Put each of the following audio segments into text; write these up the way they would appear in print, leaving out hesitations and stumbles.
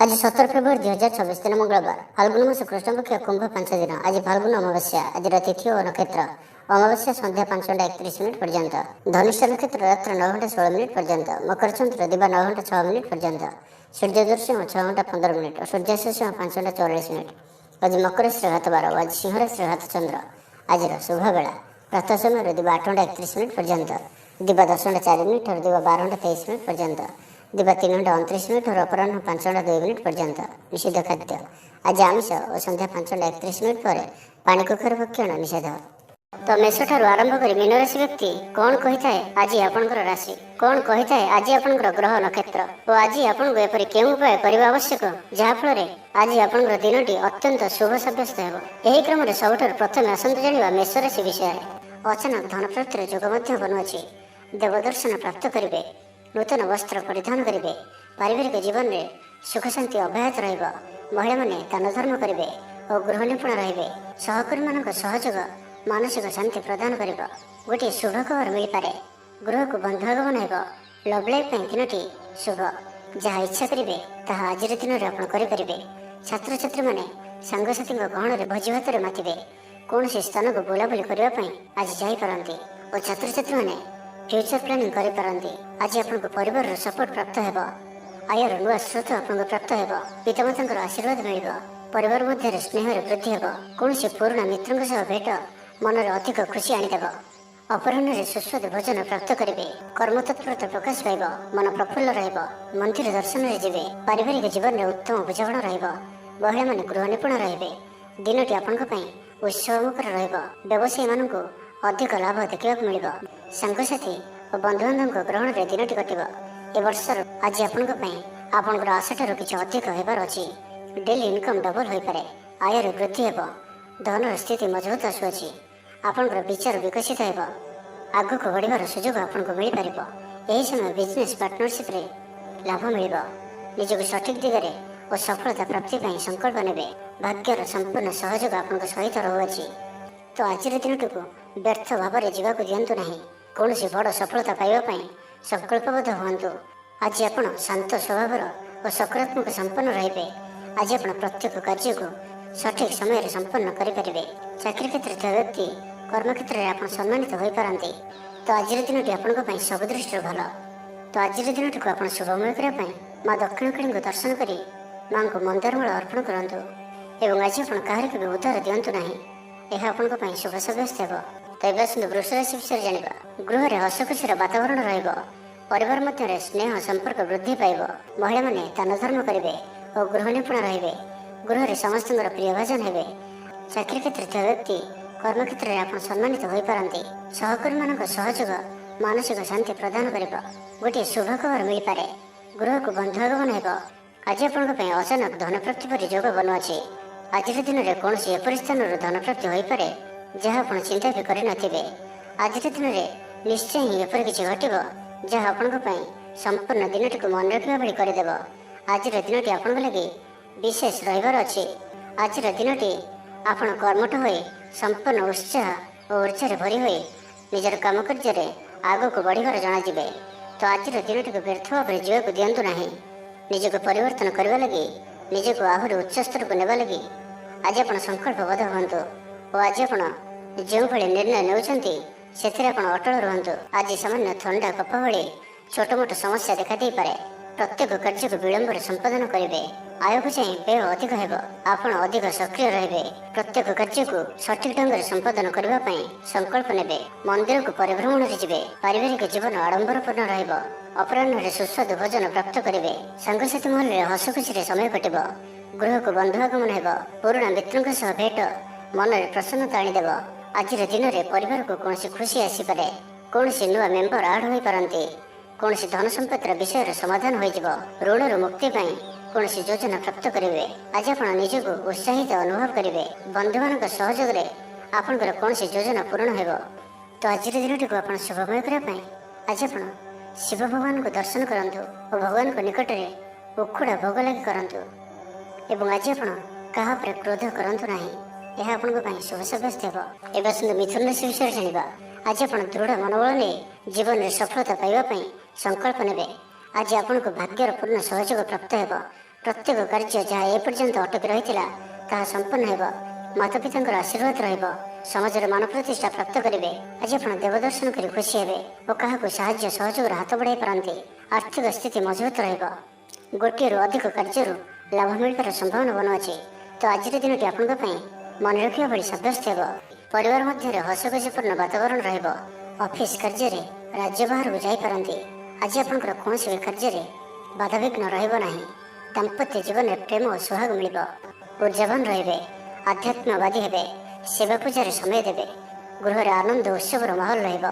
आज 17 फेब्रुआरी 2026 दिन मंगलवार फाल्गुन मास कृष्ण पक्ष कुंभ 5 दिन। आज फाल्गुन अमावस्या। आज तिथि और नक्षत्र अमावस्या संध्या 5:31 पर्यंत, धनिष्ठ नक्षत्र रात्र 9:16 पर्यंत, मकर चंद्र दिवा 9:06 पर्यंत, सूर्यदर्शन 6:15 और सूर्यास्त 5:44। आज मकर श्रघात बार। आज सिंह श्रघात चंद्र। आज शुभ बेला प्रातः समय दिवा 8:31 पर्यंत, दिवा 10:04 और दिवा 12:23 पर्यंत, दिवा 3:29 और अपराह 5:02 पर्यंत। निषेध खाद्य आज आमिष और संध्या 5:31 पर पानी कुखर भक्षण निषेध। तो मेष ठारू आरंभ कर मीन राशि व्यक्ति कौन कही थाए आज आपनकर राशि, कौन कही थाए आज आपनकर ग्रह नक्षत्र और आज आपन एपरि केउं उपाय करबा आवश्यक जहाँ फल आज आपनकर दिनटी अत्यंत शुभ सब्यस्त हेब। एही क्रम रे सबठारु प्रथमे आसंतु जानिबा मेष राशि विषय। अचानक धन प्राप्तिर जोग मध्य बनुअछि। देवदर्शन प्राप्त करिवे, नूतन वस्त्र परिधान करेंगे, पारिवारिक जीवन में सुख शांति अब्याहत रहिबा। महिला माने दान धर्म करेंगे और गृह निपुण रहिबे। सहकर्मी मानक सहयोग मानसिक शांति प्रदान करिबा। गोटे शुभ खबर मिल पारे। गृह को बंधु आगमन हेब। लव लाइफ दिनटी शुभ। जहाँ इच्छा करेंगे ताहा आज दिन में आप करेंगे। छात्र छात्री माने सांगसाथी गहण में भोजी भात मातिबे। कौन से स्थान को बुलाबुली करने आज जापारती और छात्र छात्री माने फ्यूचर प्लानिंग करें। आज आपको परिवार सपोर्ट प्राप्त हेब। आयर नुआ स्रोत आपको प्राप्त हेब। पितामाता आशीर्वाद मिल। परिवार मध्य स्नेह वृद्धि हेब। कौन से पुराणा मित्रों सह भेट मन में अधिक खुशी आनीदेव। अपराह्न सुस्वादु भोजन प्राप्त करेंगे। कर्म तत्परता प्रकाश पाइब। मन प्रफुल्ल रहिब। मंदिर दर्शन में जीवे। पारिवारिक जीवन में उत्तम बुझामण रहिब। महिला माने गृह निपुण रहिबे। दिनटी आपनका पई उत्सवमुखर रहिब। व्यवसायी मानकु अधिक लाभ देखा मिल। सांगसाथी और बंधुबांधव ग्रहण में दिनटी कट। ए वर्षर आज आपंकर आशा ठार कि अधिक होबार अच्छी। डेली इनकम डबल हो पारे। आयर वृद्धि हेब। धन स्थिति मजबूत आसुअछि। आपंकर विचार विकसित हेब। आग को बढ़िबार सुजोग आपको मिल पारिब। एही समय बिजनेस पार्टनरशिप रे लाभ मिल। निजक सठिक दिगरे और सफलता प्राप्ति ପାଇଁ संकल्प नेबे। भाग्यर संपूर्ण सहयोग आपनका सहित रहुअछि। तो आज दिनटी को व्यर्थ भाव में जावाक दिंतु नहीं। कौन सी बड़ सफलता पाइबा संकल्पबद्ध हुंतु। आज आप शांत स्वभाव और सकारात्मक संपन्न रहिबे। आज आप प्रत्येक कार्य को सठिक समय संपन्न करें। चाकरी क्षेत्र व्यक्ति कर्म क्षेत्र में आप सम्मानित हो पारती। तो आज दिनटी आपंप सब दृष्टि भल। तो आज दिनटी को आप शुभमय करने माँ दक्षिणकाली को दर्शन कर माँ को मंदारमाल अर्पण करूँ। एवं आज आप क्या भी उद्धार दिंतु नहीं। यह आपंप शुभ सब्यस्त हेब। तो ये वृष राशि विषय जाना। गृह में हस खुशीर वातावरण रहिब। परिवार मध्य स्नेह संपर्क वृद्धि पाइब। महिला माने दान धर्म करेंगे और गृह निपुण रहिबे। गृह में समस्त प्रिय भाजन हेबे। चाकरी क्षेत्र व्यक्ति कर्म क्षेत्र में आप सम्मानित हो पारती। सहकर्मी मानक सहयोग मानसिक शांति प्रदान करिब। गोटे शुभ खबर मिल पारे। गृह को बंधु आगमन हेब। आज आपंप अचानक धन प्राप्ति पर योग बनुअछि। आज दिन में कौन से एपरि स्थान धन प्राप्ति हो पारे जहाँ आप चिंता भी करें। आज दिन में निश्चय ही एपरि किसी घटब जहाँ आपंप संपूर्ण दिनटी को मन रखा भाई करदेव। आज दिनटी आपन लगे विशेष रहिबार अच्छी। आज दिनटी आपण कर्मठ हो संपूर्ण उत्साह और ऊर्जा भरी हो निजर काम कार्य आग को बढ़िबार जनाजिबे। तो आज दिनटी को व्यर्थ भाव में जीवाक दिंतु नहीं। निजक परिवर्तन करने लगी निजक आहरी उच्च स्तर को नेबा लगी आज आप संकल्पबद्ध हुंतु। और आज आप जो भाई निर्णय नौकरी से अटल रुहतु। आज सामान्य थंडा कफ भली छोट मोट समस्या देखा दे पारे। प्रत्येक कार्य को विलंब संपादन करेंगे। आय को चाहिए व्यय अधिक हेब। आप अधिक सक्रिय रहिबे। प्रत्येक कार्य को सठिक ढंग से संपादन करने संकल्प नेबे। मंदिर को परिभ्रमण जीवे। पारिवारिक जीवन आडंबरपूर्ण रहिब। अपराह्न सुस्वादु भोजन प्राप्त करेंगे। सांगसाथी महल में हस खुशी समय कटिब। गृह को बंधु आगमन हेब। पुराणा मित्रों सह भेट मन में प्रसन्नता आनीदेव। आज दिन में परिवार को कौन खुशी आसीपे। कौन नुआ मेम्बर आड हो पारती। कौन धन संपत्तिर विषय समाधान हो। ऋण मुक्ति कौन योजना प्राप्त करेंगे। आज आप निजक उत्साहित अनुभव करेंगे। बंधु मान सहयोग आपंकर कौन योजना पूर्ण हो। तो आज दिनटी को आप शुभमय करने आज आप शिव भगवान को दर्शन करूँ और भगवान को निकट में उखुड़ा भोग लगे करूँ। एवं आज आप क्या क्रोध करूँ ना। यह आपंप शुभ सब्यस्त हेब। एवं मिथुन राशि विषय जाना। आज आप दृढ़ मनोबल नहीं जीवन में सफलता पाइबा संकल्प नेबे। आज आपको भाग्यर पूर्ण सहयोग प्राप्त हेब। ପ୍ରତ୍ୟେକ କାର୍ଯ୍ୟ ଯାହା ଏପର୍ଯ୍ୟନ୍ତ ଅଟକି ରହିଥିଲା ତାହା ସମ୍ପୂର୍ଣ୍ଣ ହେବ। ମାତାପିତାଙ୍କର ଆଶୀର୍ବାଦ ରହିବ। ସମାଜରେ ମାନ ପ୍ରତିଷ୍ଠା ପ୍ରାପ୍ତ କରିବେ। ଆଜି ଆପଣ ଦେବଦର୍ଶନ କରି ଖୁସି ହେବେ ଓ କାହାକୁ ସାହାଯ୍ୟ ସହଯୋଗର ହାତ ବଢ଼ାଇ ପାରନ୍ତି। ଆର୍ଥିକ ସ୍ଥିତି ମଜବୁତ ରହିବ। ଗୋଟିଏରୁ ଅଧିକ କାର୍ଯ୍ୟରୁ ଲାଭ ମିଳିବାର ସମ୍ଭାବନା ବନୁଅଛି। ତ ଆଜିର ଦିନଟି ଆପଣଙ୍କ ପାଇଁ ମନେ ରଖିବା ଭଳି ସାବ୍ୟସ୍ତ ହେବ। ପରିବାର ମଧ୍ୟରେ ହସଖୁସିପୂର୍ଣ୍ଣ ବାତାବରଣ ରହିବ। ଅଫିସ କାର୍ଯ୍ୟରେ ରାଜ୍ୟ ବାହାରକୁ ଯାଇପାରନ୍ତି। ଆଜି ଆପଣଙ୍କର କୌଣସି ବି କାର୍ଯ୍ୟରେ ବାଧାବିଘ୍ନ ରହିବ ନାହିଁ। ଦାମ୍ପତ୍ୟ ଜୀବନରେ ପ୍ରେମ ଓ ସୁହାଗ ମିଳିବ। ଉର୍ଜାବାନ ରହିବେ। ଆଧ୍ୟାତ୍ମବାଦୀ ହେବେ। ସେବା ପୂଜାରେ ସମୟ ଦେବେ। ଗୃହରେ ଆନନ୍ଦ ଉତ୍ସବର ମାହୋଲ ରହିବ।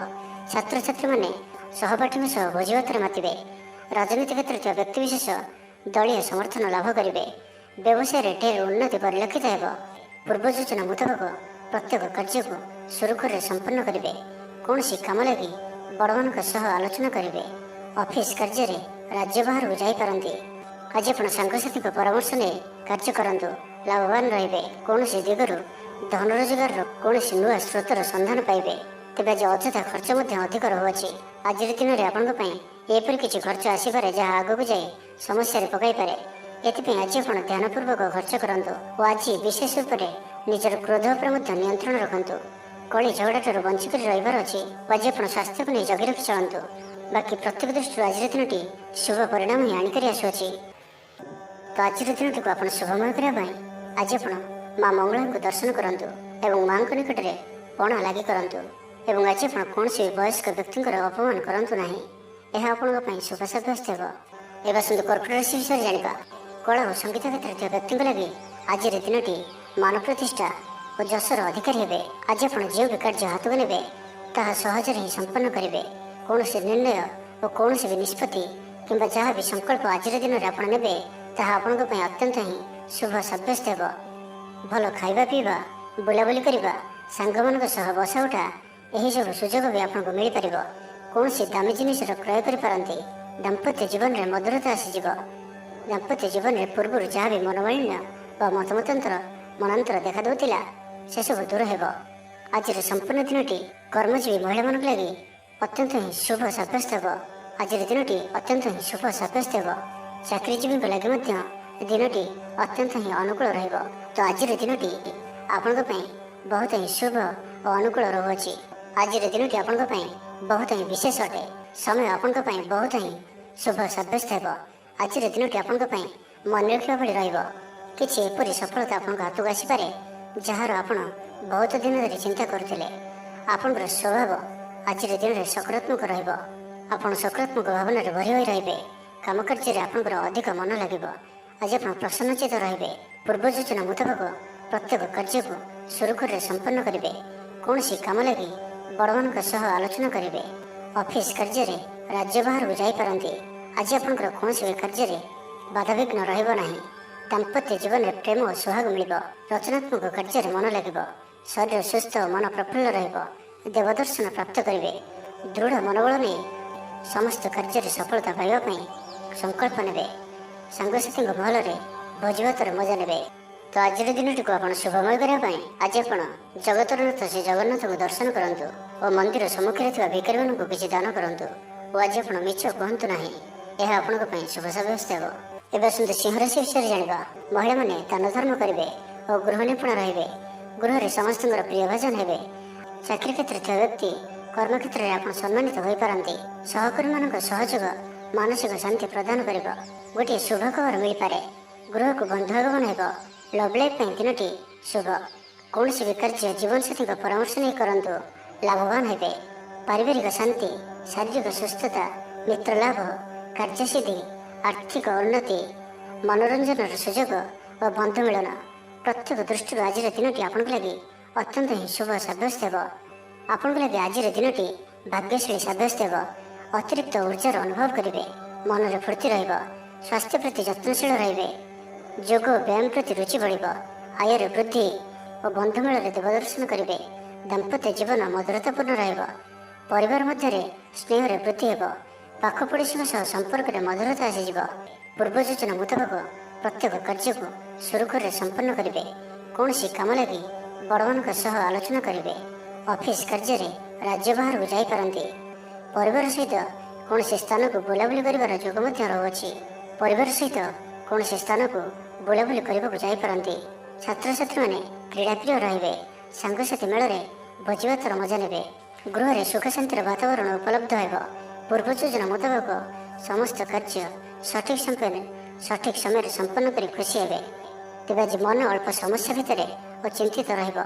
ଛାତ୍ରଛାତ୍ରୀମାନେ ସହପାଠୀଙ୍କ ସହ ଭୋଜିଭାତରେ ମାତିବେ। ରାଜନୀତି କ୍ଷେତ୍ରରେ ଥିବା ବ୍ୟକ୍ତିବିଶେଷ ଦଳୀୟ ସମର୍ଥନ ଲାଭ କରିବେ। ବ୍ୟବସାୟରେ ଢେର ଉନ୍ନତି ପରିଲକ୍ଷିତ ହେବ। ପୂର୍ବ ଯୋଜନା ମୁତାବକ ପ୍ରତ୍ୟେକ କାର୍ଯ୍ୟକୁ ସୁରୁଖୁରୁରେ ସମ୍ପନ୍ନ କରିବେ। କୌଣସି କାମ ଲାଗି ବଡ଼ମାନଙ୍କ ସହ ଆଲୋଚନା କରିବେ। ଅଫିସ କାର୍ଯ୍ୟରେ ରାଜ୍ୟ ବାହାରକୁ ଯାଇପାରନ୍ତି। ଆଜି ଆପଣ ସାଙ୍ଗସାଥୀଙ୍କ ପରାମର୍ଶ ନେଇ କାର୍ଯ୍ୟ କରନ୍ତୁ। ଲାଭବାନ ରହିବେ। କୌଣସି ଦିଗରୁ ଧନ ରୋଜଗାରର କୌଣସି ନୂଆ ସ୍ରୋତର ସନ୍ଧାନ ପାଇବେ। ତେବେ ଆଜି ଅଯଥା ଖର୍ଚ୍ଚ ମଧ୍ୟ ଅଧିକ ରହୁଅଛି। ଆଜିର ଦିନରେ ଆପଣଙ୍କ ପାଇଁ ଏପରି କିଛି ଖର୍ଚ୍ଚ ଆସିପାରେ ଯାହା ଆଗକୁ ଯାଇ ସମସ୍ୟାରେ ପକାଇପାରେ। ଏଥିପାଇଁ ଆଜି ଆପଣ ଧ୍ୟାନପୂର୍ବକ ଖର୍ଚ୍ଚ କରନ୍ତୁ ଓ ଆଜି ବିଶେଷ ରୂପରେ ନିଜର କ୍ରୋଧ ଉପରେ ମଧ୍ୟ ନିୟନ୍ତ୍ରଣ ରଖନ୍ତୁ। କଳି ଝଗଡ଼ାଠାରୁ ବଞ୍ଚିକରି ରହିବାର ଅଛି ଓ ଆଜି ଆପଣ ସ୍ୱାସ୍ଥ୍ୟକୁ ନେଇ ଜଗି ରଖି ଚଳନ୍ତୁ। ବାକି ପ୍ରତ୍ୟେକ ଦୃଷ୍ଟିରୁ ଆଜିର ଦିନଟି ଶୁଭ ପରିଣାମ ହିଁ ଆଣିକରି ଆସୁଅଛି। ତ ଆଜିର ଦିନଟିକୁ ଆପଣ ଶୁଭମୟ କରିବା ପାଇଁ ଆଜି ଆପଣ ମା ମଙ୍ଗଳାଙ୍କୁ ଦର୍ଶନ କରନ୍ତୁ ଏବଂ ମାଙ୍କ ନିକଟରେ ପଣା ଲାଗି କରନ୍ତୁ। ଏବଂ ଆଜି ଆପଣ କୌଣସି ବୟସ୍କ ବ୍ୟକ୍ତିଙ୍କର ଅପମାନ କରନ୍ତୁ ନାହିଁ। ଏହା ଆପଣଙ୍କ ପାଇଁ ଶୁଭ ସାବ୍ୟସ୍ତ ହେବ। ଏବେ ଆସନ୍ତୁ କର୍କଟ ରାଶି ବିଷୟରେ ଜାଣିବା। କଳା ଓ ସଙ୍ଗୀତ କ୍ଷେତ୍ରରେ ଥିବା ବ୍ୟକ୍ତିଙ୍କ ଲାଗି ଆଜିର ଦିନଟି ମାନ ପ୍ରତିଷ୍ଠା ଓ ଯଶର ଅଧିକାରୀ ହେବେ। ଆଜି ଆପଣ ଯେଉଁ ବି କାର୍ଯ୍ୟ ହାତକୁ ନେବେ ତାହା ସହଜରେ ହିଁ ସମ୍ପନ୍ନ କରିବେ। କୌଣସି ନିର୍ଣ୍ଣୟ ଓ କୌଣସି ବି ନିଷ୍ପତ୍ତି କିମ୍ବା ଯାହା ବି ସଂକଳ୍ପ ଆଜିର ଦିନରେ ଆପଣ ନେବେ ତାହା ଆପଣଙ୍କ ପାଇଁ ଅତ୍ୟନ୍ତ ହିଁ ଶୁଭ ସାବ୍ୟସ୍ତ ହେବ। ଭଲ ଖାଇବା ପିଇବା, ବୁଲାବୁଲି କରିବା, ସାଙ୍ଗମାନଙ୍କ ସହ ବସା ଉଠା ଏହିସବୁ ସୁଯୋଗ ବି ଆପଣଙ୍କୁ ମିଳିପାରିବ। କୌଣସି ଦାମୀ ଜିନିଷର କ୍ରୟ କରିପାରନ୍ତି। ଦାମ୍ପତ୍ୟ ଜୀବନରେ ମଧୁରତା ଆସିଯିବ। ଦାମ୍ପତ୍ୟ ଜୀବନରେ ପୂର୍ବରୁ ଯାହା ବି ମନୋମାଳିନ୍ୟ ବା ମନାନ୍ତର ଦେଖାଦେଉଥିଲା ସେସବୁ ଦୂର ହେବ। ଆଜିର ସମ୍ପୂର୍ଣ୍ଣ ଦିନଟି କର୍ମଜୀବୀ ମହିଳାମାନଙ୍କ ଲାଗି ଅତ୍ୟନ୍ତ ହିଁ ଶୁଭ ସାବ୍ୟସ୍ତ ହେବ। ଆଜିର ଦିନଟି ଅତ୍ୟନ୍ତ ହିଁ ଶୁଭ ସାବ୍ୟସ୍ତ ହେବ। ଚାକିରିଜୀବୀଙ୍କ ଲାଗି ମଧ୍ୟ ଦିନଟି ଅତ୍ୟନ୍ତ ହିଁ ଅନୁକୂଳ ରହିବ। ତ ଆଜିର ଦିନଟି ଆପଣଙ୍କ ପାଇଁ ବହୁତ ହିଁ ଶୁଭ ଓ ଅନୁକୂଳ ରହୁଅଛି। ଆଜିର ଦିନଟି ଆପଣଙ୍କ ପାଇଁ ବହୁତ ହିଁ ବିଶେଷ ଅଟେ। ସମୟ ଆପଣଙ୍କ ପାଇଁ ବହୁତ ହିଁ ଶୁଭ ସାବ୍ୟସ୍ତ ହେବ। ଆଜିର ଦିନଟି ଆପଣଙ୍କ ପାଇଁ ମନେ ରଖିବା ଭଳି ରହିବ। କିଛି ଏପରି ସଫଳତା ଆପଣଙ୍କ ହାତକୁ ଆସିପାରେ ଯାହାର ଆପଣ ବହୁତ ଦିନ ଧରି ଚିନ୍ତା କରୁଥିଲେ। ଆପଣଙ୍କର ସ୍ୱଭାବ ଆଜିର ଦିନରେ ସକାରାତ୍ମକ ରହିବ। ଆପଣ ସକାରାତ୍ମକ ଭାବନାରେ ଭରି ହୋଇ ରହିବେ। କାମ କାର୍ଯ୍ୟରେ ଆପଣଙ୍କର ଅଧିକ ମନ ଲାଗିବ। ଆଜି ଆପଣ ପ୍ରସନ୍ନଚିତ ରହିବେ। ପୂର୍ବ ଯୋଜନା ମୁତାବକ ପ୍ରତ୍ୟେକ କାର୍ଯ୍ୟକୁ ସୁରୁଖୁରୁରେ ସମ୍ପନ୍ନ କରିବେ। କୌଣସି କାମ ଲାଗି ବଡ଼ମାନଙ୍କ ସହ ଆଲୋଚନା କରିବେ। ଅଫିସ କାର୍ଯ୍ୟରେ ରାଜ୍ୟ ବାହାରକୁ ଯାଇପାରନ୍ତି। ଆଜି ଆପଣଙ୍କର କୌଣସି ବି କାର୍ଯ୍ୟରେ ବାଧାବିଘ୍ନ ରହିବ ନାହିଁ। ଦାମ୍ପତ୍ୟ ଜୀବନରେ ପ୍ରେମ ଓ ସୁହାଗ ମିଳିବ। ରଚନାତ୍ମକ କାର୍ଯ୍ୟରେ ମନ ଲାଗିବ। ଶରୀର ସୁସ୍ଥ ଓ ମନ ପ୍ରଫୁଲ୍ଲ ରହିବ। ଦେବଦର୍ଶନ ପ୍ରାପ୍ତ କରିବେ। ଦୃଢ଼ ମନୋବଳ ନେଇ ସମସ୍ତ କାର୍ଯ୍ୟରେ ସଫଳତା ପାଇବା ପାଇଁ ସଂକଳ୍ପ ନେବେ। ସାଙ୍ଗସାଥୀଙ୍କ ମହଲରେ ଭୋଜିଭାତର ମଜା ନେବେ। ତ ଆଜିର ଦିନଟିକୁ ଆପଣ ଶୁଭମୟ କରିବା ପାଇଁ ଆଜି ଆପଣ ଜଗତର ନାଥ ଶ୍ରୀ ଜଗନ୍ନାଥଙ୍କୁ ଦର୍ଶନ କରନ୍ତୁ ଓ ମନ୍ଦିର ସମ୍ମୁଖରେ ଥିବା ଭିକାରୀମାନଙ୍କୁ କିଛି ଦାନ କରନ୍ତୁ ଓ ଆଜି ଆପଣ ମିଛ କୁହନ୍ତୁ ନାହିଁ। ଏହା ଆପଣଙ୍କ ପାଇଁ ଶୁଭ ସାବ୍ୟସ୍ତ ହେବ। ଏବେ ଆସନ୍ତୁ ସିଂହ ରାଶି ବିଷୟରେ ଜାଣିବା। ମହିଳାମାନେ ଦାନ ଧର୍ମ କରିବେ ଓ ଗୃହ ନିପୁଣ ରହିବେ। ଗୃହରେ ସମସ୍ତଙ୍କର ପ୍ରିୟ ଭାଜନ ହେବେ। ଚାକିରି କ୍ଷେତ୍ରରେ ଥିବା ବ୍ୟକ୍ତି କର୍ମକ୍ଷେତ୍ରରେ ଆପଣ ସମ୍ମାନିତ ହୋଇପାରନ୍ତି। ସହକର୍ମୀମାନଙ୍କ ସହଯୋଗ ମାନସିକ ଶାନ୍ତି ପ୍ରଦାନ କରିବ। ଗୋଟିଏ ଶୁଭ ଖବର ମିଳିପାରେ। ଗୃହକୁ ବନ୍ଧୁ ଆଗମନ ହେବ। ଲଭ୍ ଲାଇଫ୍ ପାଇଁ ଦିନଟି ଶୁଭ। କୌଣସି ବି କାର୍ଯ୍ୟ ଜୀବନସାଥୀଙ୍କ ପରାମର୍ଶ ନେଇ କରନ୍ତୁ। ଲାଭବାନ ହେବେ। ପାରିବାରିକ ଶାନ୍ତି, ଶାରୀରିକ ସୁସ୍ଥତା, ମିତ୍ର ଲାଭ, କାର୍ଯ୍ୟସିଦ୍ଧି, ଆର୍ଥିକ ଉନ୍ନତି, ମନୋରଞ୍ଜନର ସୁଯୋଗ ଓ ବନ୍ଧୁ ମିଳନ ପ୍ରତ୍ୟେକ ଦୃଷ୍ଟିରୁ ଆଜିର ଦିନଟି ଆପଣଙ୍କ ଲାଗି ଅତ୍ୟନ୍ତ ହିଁ ଶୁଭ ସାବ୍ୟସ୍ତ ହେବ। ଆପଣଙ୍କ ଲାଗି ଆଜିର ଦିନଟି ଭାଗ୍ୟଶାଳୀ ସାବ୍ୟସ୍ତ ହେବ। ଅତିରିକ୍ତ ଉର୍ଜାର ଅନୁଭବ କରିବେ। ମନରେ ଫୁର୍ତ୍ତି ରହିବ। ସ୍ୱାସ୍ଥ୍ୟ ପ୍ରତି ଯତ୍ନଶୀଳ ରହିବେ। ଯୋଗ ବ୍ୟାୟାମ ପ୍ରତି ରୁଚି ବଢ଼ିବ। ଆୟରେ ବୃଦ୍ଧି ଓ ବନ୍ଧୁମେଳରେ ଦେବଦର୍ଶନ କରିବେ। ଦାମ୍ପତ୍ୟ ଜୀବନ ମଧୁରତାପୂର୍ଣ୍ଣ ରହିବ। ପରିବାର ମଧ୍ୟରେ ସ୍ନେହରେ ବୃଦ୍ଧି ହେବ। ପାଖ ପଡ଼ୋଶୀଙ୍କ ସହ ସମ୍ପର୍କରେ ମଧୁରତା ଆସିଯିବ। ପୂର୍ବ ଯୋଜନା ମୁତାବକ ପ୍ରତ୍ୟେକ କାର୍ଯ୍ୟକୁ ସୁରୁଖୁରୁରେ ସମ୍ପନ୍ନ କରିବେ। କୌଣସି କାମ ଲାଗି ବଡ଼ମାନଙ୍କ ସହ ଆଲୋଚନା କରିବେ। ଅଫିସ କାର୍ଯ୍ୟରେ ରାଜ୍ୟ ବାହାରକୁ ଯାଇପାରନ୍ତି। ପରିବାର ସହିତ କୌଣସି ସ୍ଥାନକୁ ବୁଲାବୁଲି କରିବାର ଯୋଗ ମଧ୍ୟ ରହୁଅଛି। ପରିବାର ସହିତ କୌଣସି ସ୍ଥାନକୁ ବୁଲାବୁଲି କରିବାକୁ ଯାଇପାରନ୍ତି। ଛାତ୍ରଛାତ୍ରୀମାନେ କ୍ରୀଡ଼ାପ୍ରିୟ ରହିବେ। ସାଙ୍ଗସାଥି ମେଳରେ ଭୋଜିଭାତର ମଜା ନେବେ। ଗୃହରେ ସୁଖ ଶାନ୍ତିର ବାତାବରଣ ଉପଲବ୍ଧ ହେବ। ପୂର୍ବ ଯୋଜନା ମୁତାବକ ସମସ୍ତ କାର୍ଯ୍ୟ ସଠିକ୍ ସମୟରେ ସମ୍ପନ୍ନ କରି ଖୁସି ହେବେ। ତେବେ ଆଜି ମନ ଅଳ୍ପ ସମସ୍ୟା ଭିତରେ ଓ ଚିନ୍ତିତ ରହିବ।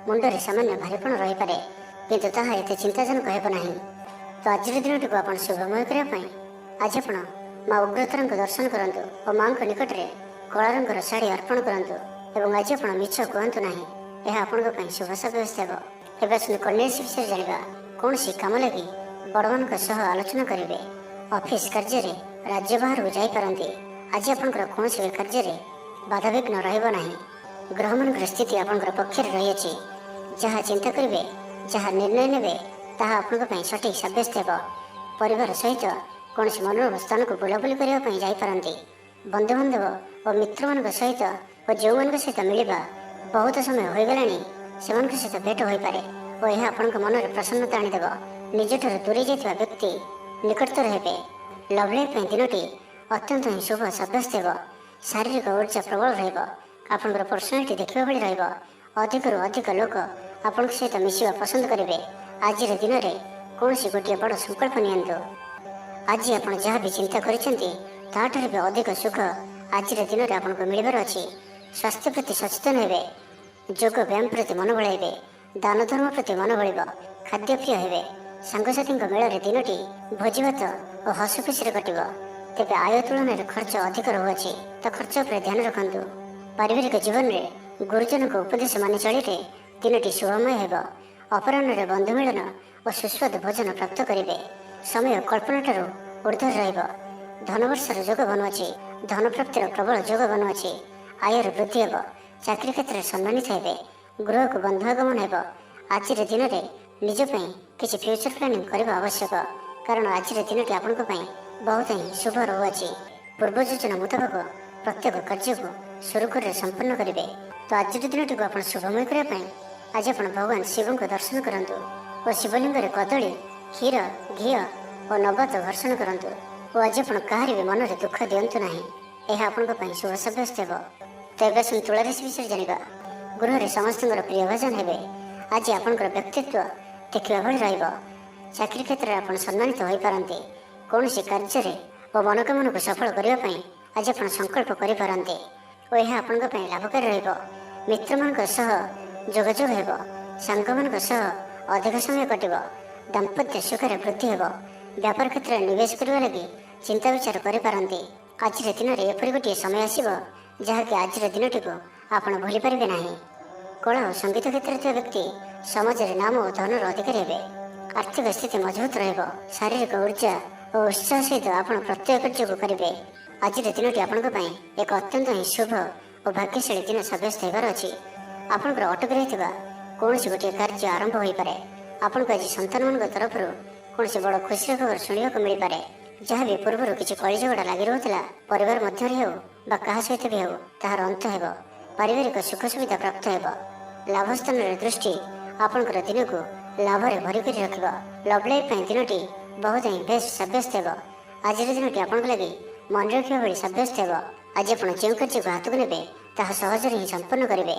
ମୁଣ୍ଡରେ ସାମାନ୍ୟ ଭାରୀପଣ ରହିପାରେ, କିନ୍ତୁ ତାହା ଏତେ ଚିନ୍ତାଜନକ ହେବ ନାହିଁ। ତ ଆଜିର ଦିନଟିକୁ ଆପଣ ଶୁଭମୟ କରିବା ପାଇଁ ଆଜି ଆପଣ ମା ଉଗ୍ରତାରାଙ୍କୁ ଦର୍ଶନ କରନ୍ତୁ ଓ ମାଙ୍କ ନିକଟରେ କଳା ରଙ୍ଗର ଶାଢ଼ୀ ଅର୍ପଣ କରନ୍ତୁ। ଏବଂ ଆଜି ଆପଣ ମିଛ କୁହନ୍ତୁ ନାହିଁ, ଏହା ଆପଣଙ୍କ ପାଇଁ ଶୁଭ ସାବ୍ୟସ୍ତ ହେବ। ଏବେ ଆସନ୍ତୁ କନ୍ୟା ରାଶି ବିଷୟରେ ଜାଣିବା। କୌଣସି କାମ ଲାଗି ବଡ଼ମାନଙ୍କ ସହ ଆଲୋଚନା କରିବେ। ଅଫିସ କାର୍ଯ୍ୟରେ ରାଜ୍ୟ ବାହାରକୁ ଯାଇପାରନ୍ତି। ଆଜି ଆପଣଙ୍କର କୌଣସି ବି କାର୍ଯ୍ୟରେ ବାଧାବିଘ୍ନ ରହିବ ନାହିଁ। ଗ୍ରହମାନଙ୍କର ସ୍ଥିତି ଆପଣଙ୍କର ପକ୍ଷରେ ରହିଅଛି। ଯାହା ଚିନ୍ତା କରିବେ, ଯାହା ନିର୍ଣ୍ଣୟ ନେବେ, ତାହା ଆପଣଙ୍କ ପାଇଁ ସଠିକ୍ ସାବ୍ୟସ୍ତ ହେବ। ପରିବାର ସହିତ କୌଣସି ମନୋରମ ସ୍ଥାନକୁ ବୁଲାବୁଲି କରିବା ପାଇଁ ଯାଇପାରନ୍ତି। ବନ୍ଧୁବାନ୍ଧବ ଓ ମିତ୍ରମାନଙ୍କ ସହିତ ଓ ଯେଉଁମାନଙ୍କ ସହିତ ମିଳିବା ବହୁତ ସମୟ ହୋଇଗଲାଣି, ସେମାନଙ୍କ ସହିତ ଭେଟ ହୋଇପାରେ ଓ ଏହା ଆପଣଙ୍କ ମନରେ ପ୍ରସନ୍ନତା ଆଣିଦେବ। ନିଜଠାରୁ ଦୂରେଇ ଯାଇଥିବା ବ୍ୟକ୍ତି ନିକଟତର ହେବେ। ଲଭ୍ ଲାଇଫ୍ ପାଇଁ ଦିନଟି ଅତ୍ୟନ୍ତ ହିଁ ଶୁଭ ସାବ୍ୟସ୍ତ ହେବ। ଶାରୀରିକ ଉର୍ଜା ପ୍ରବଳ ରହିବ। ଆପଣଙ୍କର ପର୍ସନାଲିଟି ଦେଖିବା ଭଳି ରହିବ। ଅଧିକରୁ ଅଧିକ ଲୋକ ଆପଣଙ୍କ ସହିତ ମିଶିବା ପସନ୍ଦ କରିବେ। ଆଜିର ଦିନରେ କୌଣସି ଗୋଟିଏ ବଡ଼ ସଂକଳ୍ପ ନିଅନ୍ତୁ। ଆଜି ଆପଣ ଯାହା ବି ଚିନ୍ତା କରିଛନ୍ତି, ତାହାଠାରୁ ବି ଅଧିକ ସୁଖ ଆଜିର ଦିନରେ ଆପଣଙ୍କୁ ମିଳିବାର ଅଛି। ସ୍ୱାସ୍ଥ୍ୟ ପ୍ରତି ସଚେତନ ହେବେ। ଯୋଗ ବ୍ୟାୟାମ ପ୍ରତି ମନ ବଳାଇବେ। ଦାନ ଧର୍ମ ପ୍ରତି ମନ ବଳିବ। ଖାଦ୍ୟପ୍ରିୟ ହେବେ। ସାଙ୍ଗସାଥୀଙ୍କ ମେଳରେ ଦିନଟି ଭୋଜିଭାତ ଓ ହସ ଖୁସିରେ କଟିବ। ତେବେ ଆୟ ତୁଳନାରେ ଖର୍ଚ୍ଚ ଅଧିକ ରହୁଅଛି, ତ ଖର୍ଚ୍ଚ ଉପରେ ଧ୍ୟାନ ରଖନ୍ତୁ। ପାରିବାରିକ ଜୀବନରେ ଗୁରୁଜନଙ୍କ ଉପଦେଶ ମାନି ଚଳିଲେ ଦିନଟି ଶୁଭମୟ ହେବ। ଅପରାହ୍ନରେ ବନ୍ଧୁ ମିଳନ ଓ ସୁସ୍ୱାଦୁ ଭୋଜନ ପ୍ରାପ୍ତ କରିବେ। ସମୟ କଳ୍ପନାଠାରୁ ଉର୍ଦ୍ଧ୍ୱରେ ରହିବ। ଧନବର୍ଷର ଯୋଗ ବନୁଅଛି। ଧନ ପ୍ରାପ୍ତିର ପ୍ରବଳ ଯୋଗ ବନୁଅଛି। ଆୟର ବୃଦ୍ଧି ହେବ। ଚାକିରି କ୍ଷେତ୍ରରେ ସମ୍ମାନିତ ହେବେ। ଗୃହକୁ ବନ୍ଧୁ ଆଗମନ ହେବ। ଆଜିର ଦିନରେ ନିଜ ପାଇଁ କିଛି ଫ୍ୟୁଚର ପ୍ଲାନିଂ କରିବା ଆବଶ୍ୟକ, କାରଣ ଆଜିର ଦିନଟି ଆପଣଙ୍କ ପାଇଁ ବହୁତ ହିଁ ଶୁଭ ରହୁଅଛି। ପୂର୍ବ ଯୋଜନା ମୁତାବକ ପ୍ରତ୍ୟେକ କାର୍ଯ୍ୟକୁ ସୁରୁଖୁରୁରେ ସମ୍ପନ୍ନ କରିବେ। ତ ଆଜିର ଦିନଟିକୁ ଆପଣ ଶୁଭମୟ କରିବା ପାଇଁ ଆଜି ଆପଣ ଭଗବାନ ଶିବଙ୍କୁ ଦର୍ଶନ କରନ୍ତୁ ଓ ଶିବଲିଙ୍ଗରେ କଦଳୀ, କ୍ଷୀର, ଘିଅ ଓ ନବାତ ଘର୍ଷଣ କରନ୍ତୁ। ଓ ଆଜି ଆପଣ କାହାରି ବି ମନରେ ଦୁଃଖ ଦିଅନ୍ତୁ ନାହିଁ, ଏହା ଆପଣଙ୍କ ପାଇଁ ଶୁଭ ସାବ୍ୟସ୍ତ ହେବ। ତ ଏବେ ଆସନ୍ତୁ ତୁଳା ରାଶି ବିଷୟରେ ଜାଣିବା। ଗୃହରେ ସମସ୍ତଙ୍କର ପ୍ରିୟ ଭାଜନ ହେବେ। ଆଜି ଆପଣଙ୍କର ବ୍ୟକ୍ତିତ୍ୱ ଦେଖିବା ଭଳି ରହିବ। ଚାକିରି କ୍ଷେତ୍ରରେ ଆପଣ ସମ୍ମାନିତ ହୋଇପାରନ୍ତି। କୌଣସି କାର୍ଯ୍ୟରେ ଓ ମନୋକାମନାକୁ ସଫଳ କରିବା ପାଇଁ ଆଜି ଆପଣ ସଂକଳ୍ପ କରିପାରନ୍ତି ଓ ଏହା ଆପଣଙ୍କ ପାଇଁ ଲାଭକାରୀ ରହିବ। ମିତ୍ରମାନଙ୍କ ସହ ଯୋଗାଯୋଗ ହେବ। ସାଙ୍ଗମାନଙ୍କ ସହ ଅଧିକ ସମୟ କଟିବ। ଦାମ୍ପତ୍ୟ ସୁଖରେ ବୃଦ୍ଧି ହେବ। ବ୍ୟାପାର କ୍ଷେତ୍ରରେ ନିବେଶ କରିବା ଲାଗି ଚିନ୍ତା ବିଚାର କରିପାରନ୍ତି। ଆଜିର ଦିନରେ ଏପରି ଗୋଟିଏ ସମୟ ଆସିବ, ଯାହାକି ଆଜିର ଦିନଟିକୁ ଆପଣ ଭୁଲିପାରିବେ ନାହିଁ। କଳା ଓ ସଙ୍ଗୀତ କ୍ଷେତ୍ରରେ ଥିବା ବ୍ୟକ୍ତି ସମାଜରେ ନାମ ଓ ଧନର ଅଧିକାରୀ ହେବେ। ଆର୍ଥିକ ସ୍ଥିତି ମଜବୁତ ରହିବ। ଶାରୀରିକ ଉର୍ଜା ଓ ଉତ୍ସାହ ସହିତ ଆପଣ ପ୍ରତ୍ୟେକ କାର୍ଯ୍ୟକୁ କରିବେ। ଆଜିର ଦିନଟି ଆପଣଙ୍କ ପାଇଁ ଏକ ଅତ୍ୟନ୍ତ ହିଁ ଶୁଭ ଓ ଭାଗ୍ୟଶାଳୀ ଦିନ ସାବ୍ୟସ୍ତ ହେବାର ଅଛି। ଆପଣଙ୍କର ଅଟକି ରହିଥିବା କୌଣସି ଗୋଟିଏ କାର୍ଯ୍ୟ ଆରମ୍ଭ ହୋଇପାରେ। ଆପଣଙ୍କୁ ଆଜି ସନ୍ତାନମାନଙ୍କ ତରଫରୁ କୌଣସି ବଡ଼ ଖୁସିର ଖବର ଶୁଣିବାକୁ ମିଳିପାରେ। ଯାହା ବି ପୂର୍ବରୁ କିଛି କଳିଝଗଡ଼ା ଲାଗି ରହୁଥିଲା, ପରିବାର ମଧ୍ୟରେ ହେଉ ବା କାହା ସହିତ ବି ହେଉ, ତାହାର ଅନ୍ତ ହେବ। ପାରିବାରିକ ସୁଖ ସୁବିଧା ପ୍ରାପ୍ତ ହେବ। ଲାଭ ସ୍ଥାନରେ ଦୃଷ୍ଟି ଆପଣଙ୍କର ଦିନକୁ ଲାଭରେ ଭରି କରି ରଖିବ। ଲଭ୍ ଲାଇଫ୍ ପାଇଁ ଦିନଟି ବହୁତ ହିଁ ବେଶ ସାବ୍ୟସ୍ତ ହେବ। ଆଜିର ଦିନଟି ଆପଣଙ୍କ ଲାଗି ମନେ ରଖିବା ଭଳି ସାବ୍ୟସ୍ତ ହେବ। ଆଜି ଆପଣ ଯେଉଁ କାର୍ଯ୍ୟକୁ ହାତକୁ ନେବେ, ତାହା ସହଜରେ ହିଁ ସମ୍ପନ୍ନ କରିବେ।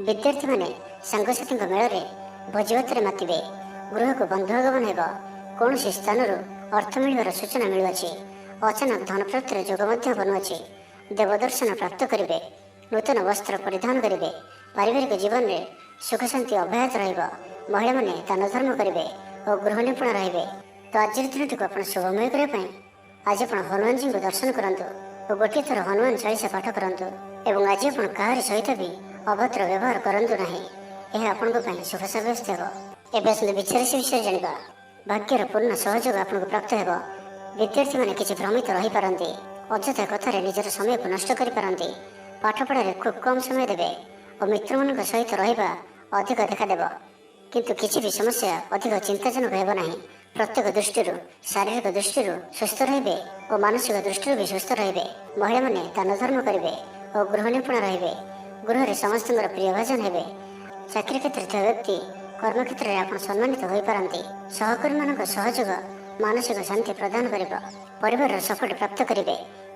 ବିଦ୍ୟାର୍ଥୀମାନେ ସାଙ୍ଗସାଥୀଙ୍କ ମେଳରେ ଭୋଜିଭାତରେ ମାତିବେ। ଗୃହକୁ ବନ୍ଧୁ ଆଗମନ ହେବ। କୌଣସି ସ୍ଥାନରୁ ଅର୍ଥ ମିଳିବାର ସୂଚନା ମିଳୁଅଛି। ଅଚାନକ ଧନପ୍ରାପ୍ତିର ଯୋଗ ମଧ୍ୟ ବନୁଅଛି। ଦେବଦର୍ଶନ ପ୍ରାପ୍ତ କରିବେ। ନୂତନ ବସ୍ତ୍ର ପରିଧାନ କରିବେ। ପାରିବାରିକ ଜୀବନରେ ସୁଖ ଶାନ୍ତି ଅବ୍ୟାହତ ରହିବ। ମହିଳାମାନେ ଦାନ ଧର୍ମ କରିବେ ଓ ଗୃହ ନିପୁଣ ରହିବେ। ତ ଆଜିର ଦିନଟିକୁ ଆପଣ ଶୁଭମୟ କରିବା ପାଇଁ ଆଜି ଆପଣ ହନୁମାନଜୀଙ୍କୁ ଦର୍ଶନ କରନ୍ତୁ ଓ ଗୋଟିଏ ଥର ହନୁମାନ ଚାଳିଶା ପାଠ କରନ୍ତୁ। ଏବଂ ଆଜି ଆପଣ କାହାରି ସହିତ ବି ଅଭଦ୍ର ବ୍ୟବହାର କରନ୍ତୁ ନାହିଁ, ଏହା ଆପଣଙ୍କ ପାଇଁ ଶୁଭ ସାବ୍ୟସ୍ତ ହେବ। ଏବେ ଆସନ୍ତୁ ବିଚାର ରାଶି ବିଷୟରେ ଜାଣିବା। ଭାଗ୍ୟର ପୂର୍ଣ୍ଣ ସହଯୋଗ ଆପଣଙ୍କୁ ପ୍ରାପ୍ତ ହେବ। ବିଦ୍ୟାର୍ଥୀମାନେ କିଛି ଭ୍ରମିତ ରହିପାରନ୍ତି। ଅଯଥା କଥାରେ ନିଜର ସମୟକୁ ନଷ୍ଟ କରିପାରନ୍ତି। ପାଠପଢ଼ାରେ ଖୁବ୍ କମ୍ ସମୟ ଦେବେ ଓ ମିତ୍ରମାନଙ୍କ ସହିତ ରହିବା ଅଧିକ ଦେଖାଦେବ। କିନ୍ତୁ କିଛି ବି ସମସ୍ୟା ଅଧିକ ଚିନ୍ତାଜନକ ହେବ ନାହିଁ। ପ୍ରତ୍ୟେକ ଦୃଷ୍ଟିରୁ ଶାରୀରିକ ଦୃଷ୍ଟିରୁ ସୁସ୍ଥ ରହିବେ ଓ ମାନସିକ ଦୃଷ୍ଟିରୁ ବି ସୁସ୍ଥ ରହିବେ। ମହିଳାମାନେ ଦାନ ଧର୍ମ କରିବେ ଓ ଗୃହ ନିପୁଣ ରହିବେ। ଗୃହରେ ସମସ୍ତଙ୍କର ପ୍ରିୟ ଭାଜନ ହେବେ। ଚାକିରି କ୍ଷେତ୍ରରେ ଥିବା ବ୍ୟକ୍ତି କର୍ମକ୍ଷେତ୍ରରେ ଆପଣ ସମ୍ମାନିତ ହୋଇପାରନ୍ତି। ସହକର୍ମୀମାନଙ୍କ ସହଯୋଗ ମାନସିକ ଶାନ୍ତି ପ୍ରଦାନ କରିବ। ପରିବାରର ସପୋର୍ଟ ପ୍ରାପ୍ତ କରିବେ।